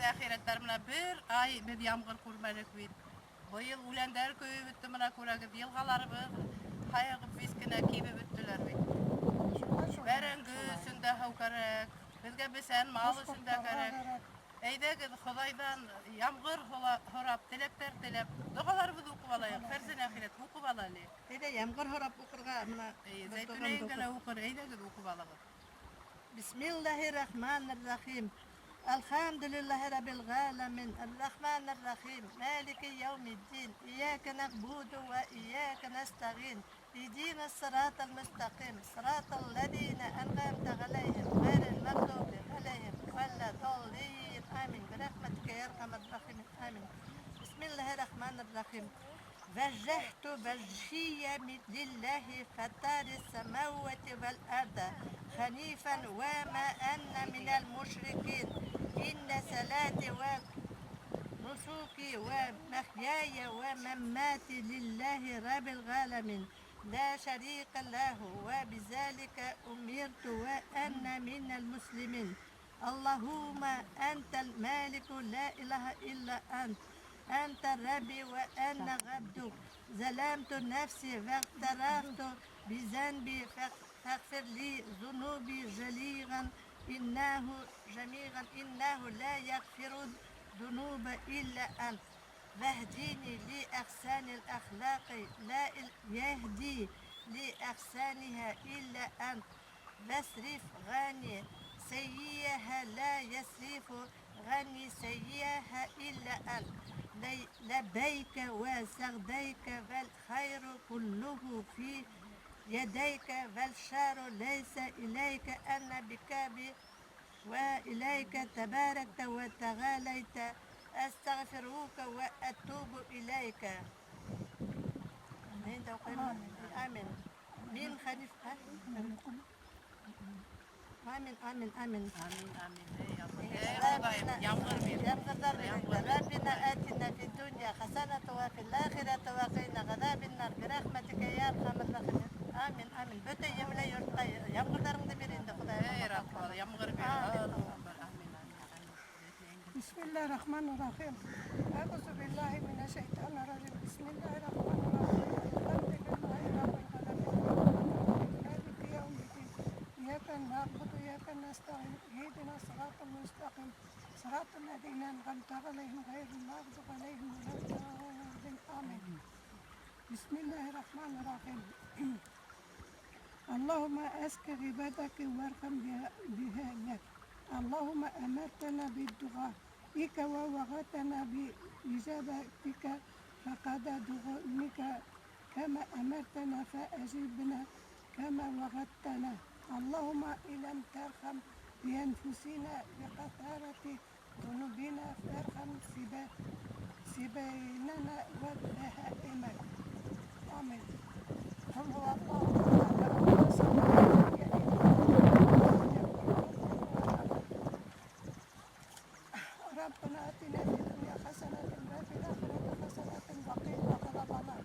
ahiretlerimle bir ay bir yağmur kurmalık bir. Bu yıl ulanlar köyü bitti bana kurakı yılgalarımız hayırlı fiskine gibi bittiler bir. Veren güsünde havkarak, bizge bisen mal üstünde gerek. Eyde Xudaydan yağmur horap dilekler dilep. Doğalarımız okuvalayıq, fersen ahiret okuvalayıq. Eyde yağmur horap okurga mına. Zeytüneyin gene okur, eyde okuvalayıq. Bismillahirrahmanirrahim. Elhamdülillahi Rabbil alemin. Errahmanirrahim. Maliki yevmiddin. İyyâke na'budu ve iyyâke nesta'in. اهدنا الصراط المستقيم صراط الذين أنعمت عليهم غير المغضوب عليهم ولا الضالين آمين برحمتك يا أرحم الراحمين آمين بسم الله الرحمن الرحيم وجهت وجهي لله فطر السماوات والأرض حنيفا وما أنا من المشركين إن صلاتي ونسكي ومحياي ومماتي لله رب العالمين لا شريك له وبذلك أمرت وأنا من المسلمين اللهم أنت المالك لا إله إلا أنت ربي وأنا عبدك ظلمت نفسي واقترفت بذنبي فاغفر لي ذنوبي جميعا إنه لا يغفر الذنوب إلا أنت واهديني لأحسن الأخلاق لا يهدي لأحسنها إلا أنت واصرف غني سيئها لا يصرف غني سيئها إلا أنت لبيك وسعديك والخير كله في يديك والشر ليس إليك أنا بكابي وإليك تباركت وتعاليت أستغفرك وأتوب إليك آمين من خليفة آمين آمين آمين ربنا آتنا في الدنيا حسنة وفي الآخرة وقنا عذاب النار برحمتك يا أرحم الراحمين آمين آمين بتي يملا يرقى يمغر دارم دبيرين دخدا Yağmur bir. بسم الله الرحمن الرحيم أعوذ بالله من الشيطان الرجيم بسم الله الرحمن الرحيم الحمد لله رب العالمين مالك يوم الدين إياك نعبد وإياك نستعين اهدنا الصراط المستقيم صراط الذين أنعمت عليهم غير المغضوب عليهم ولا الضالين آمين بسم الله الرحمن الرحيم اللهم أسك عبادك وارحم بها لك اللهم أمرتنا بالدعاء بك ووعدتنا بإجابتك فقد دعونك كما أمرتنا فأجبنا كما وعدتنا اللهم إن لم ترحم بأنفسنا بقطارة ذنوبنا فارحم سبيلنا وبهائمك آمين قل هو الله ربنا آتنا في الدنيا حسنة وفي الآخرة حسنة وقنا عذاب النار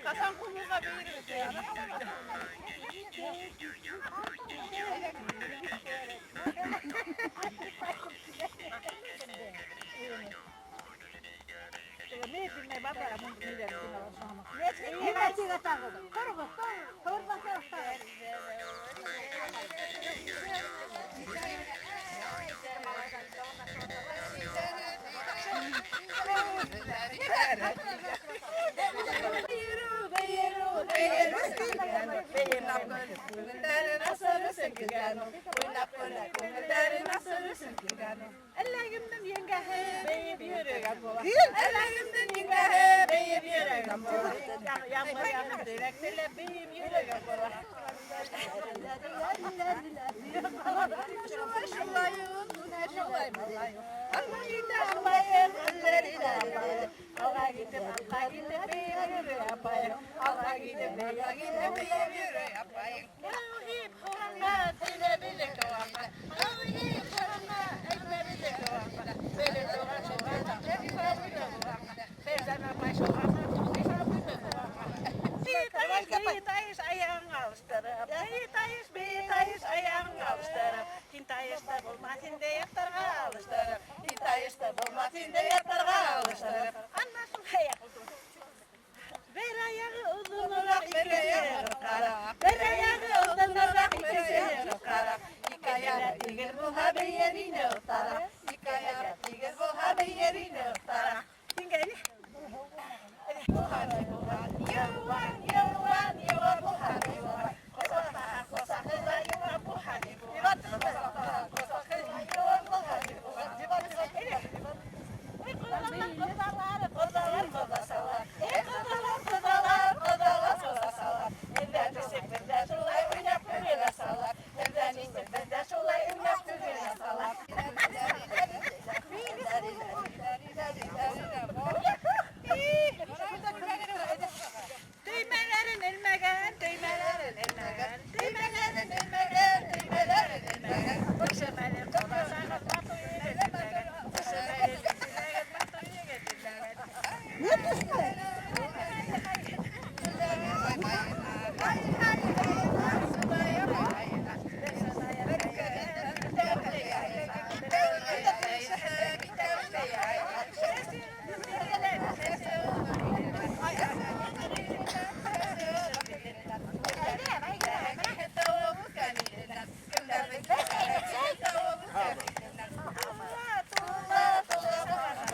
Hasan kumluğa bir yere.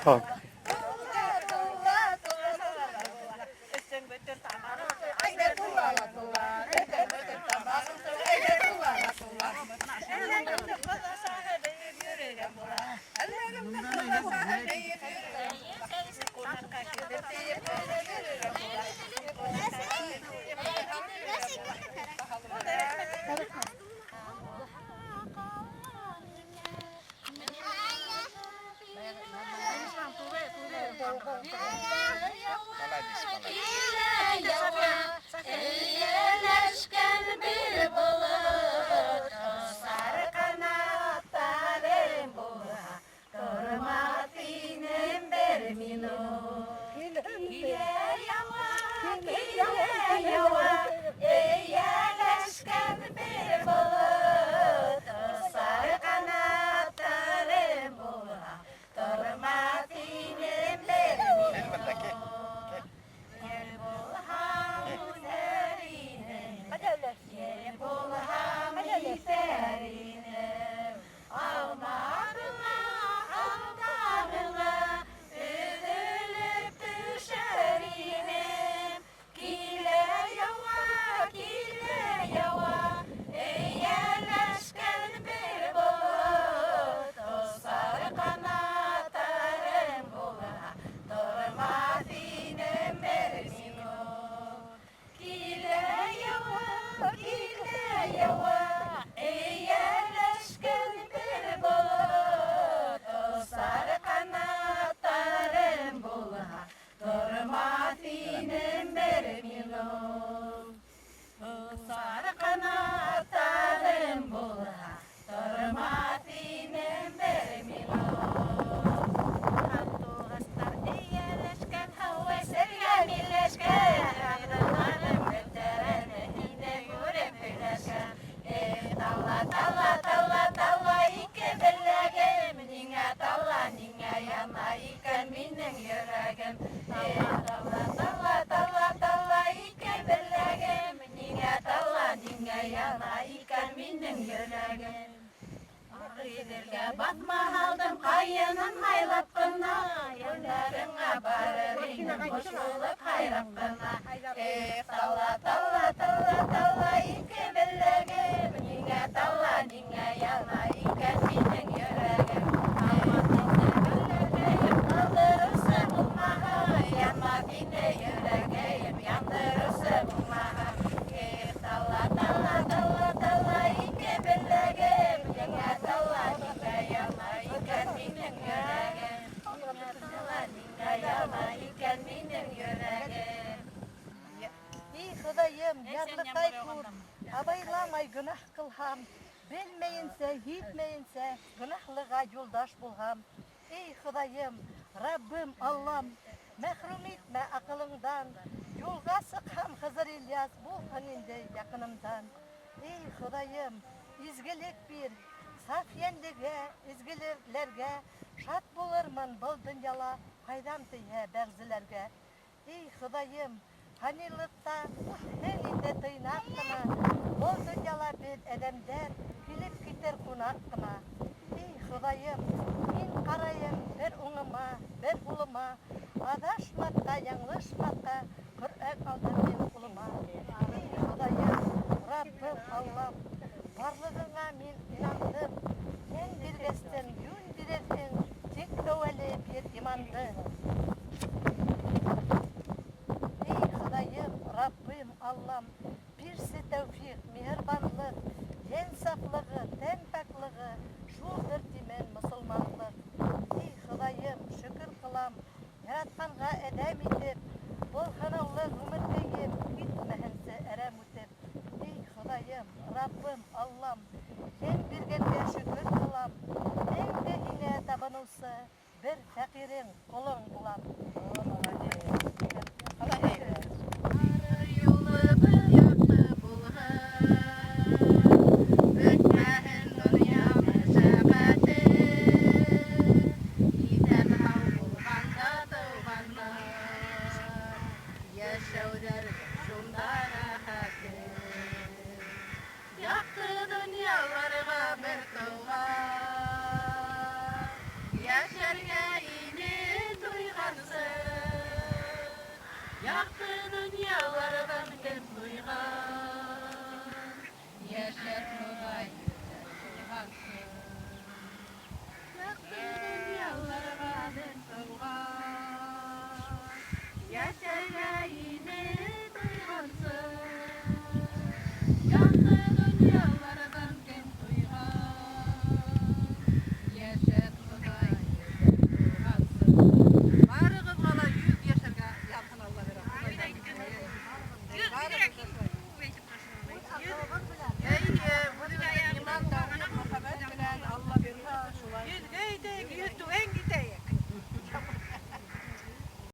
Tamam. yüreğim. Giderge batma aldım kayının haylap kına, yanlarına barırıyım koşulup hayrap kına. Talla talla talla talla iki bellegim, ninge talla ninge yana iki senin yüreğim. Ama ninge bellegim kaldırırsa bulmaha, yanma dine yüreğim yandırırsa bulmaha. Talla talla talla talla iki bellegim, ninge talla ninge yana iki senin yüreğim. Talla ninge yana iki senin yüreğim. Ey Hudayım, yarlıkay kur, abaylamay günah kılham, bilmeyinse, gitmeyinse, günahlığa yoldaş bulham. Ey Hudayım, Rabbim Allah'ım, mehrum etme akılından, yolga sıkham Hızır İlyas, bu haninde yakınımdan. Ey Hudayım, izgilik bir, safiyenlige, izgilirlerge, şat bulurman bu dünyala, faydam diye berzilerge. Ey Hudayım, Hanılıkta heninde tıynakkına, o dünyala bir edemder, kilip gider kunakkına. Ey Hudayım, min karayım bir unuma, bir uluma, adaşmakka, yanlışmakka, Kur'an aldım min kuluma. Ey Hudayım, Rabbim Allah'ım, varlığına min inandım, sen bilgesten yün dilersin, tek döveli bir imandı. Rabbim Allah'ım birsi tevfik, mihirbanlık, ensaflığı, tenpaklığı, şudur dimen musulmanlık. Ey Hudayım şükür kılam, yaratkanğa edem edip, bol hanavlı ümitleyim, gitmehense erem ötep. Ey Hudayım, Rabbim Allah'ım, sen birgenle şükür kılam, en de yine tabanılsa, bir fakirin kulun bulam. Barıgız gala 100 yaşarga yalkın Allah verem.